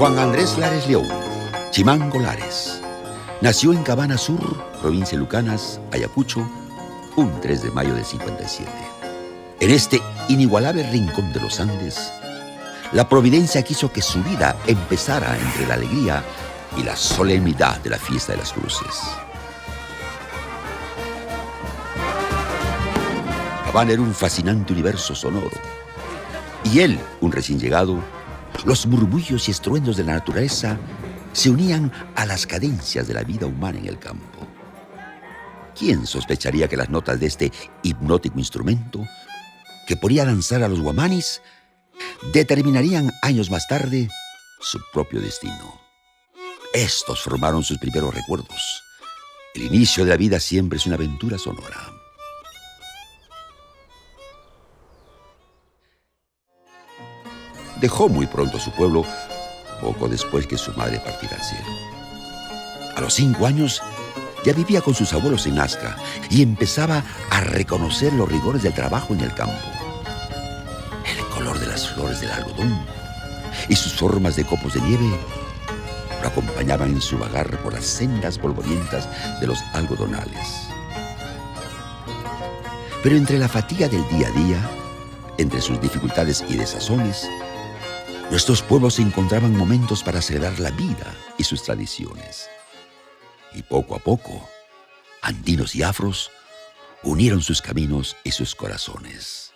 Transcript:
Juan Andrés Lares León, Chimango Lares, nació en Cabana Sur, provincia de Lucanas, Ayacucho, un 3 de mayo del 57. En este inigualable rincón de los Andes, la providencia quiso que su vida empezara entre la alegría y la solemnidad de la fiesta de las cruces. Cabana era un fascinante universo sonoro, y él, un recién llegado, los murmullos y estruendos de la naturaleza se unían a las cadencias de la vida humana en el campo. ¿Quién sospecharía que las notas de este hipnótico instrumento, que ponía a danzar a los guamanis, determinarían años más tarde su propio destino? Estos formaron sus primeros recuerdos. El inicio de la vida siempre es una aventura sonora. Dejó muy pronto su pueblo, poco después que su madre partiera al cielo. A los 5 años ya vivía con sus abuelos en Nazca y empezaba a reconocer los rigores del trabajo en el campo. El color de las flores del algodón y sus formas de copos de nieve lo acompañaban en su vagar por las sendas polvorientas de los algodonales. Pero entre la fatiga del día a día, entre sus dificultades y desazones, nuestros pueblos encontraban momentos para celebrar la vida y sus tradiciones. Y poco a poco, andinos y afros unieron sus caminos y sus corazones.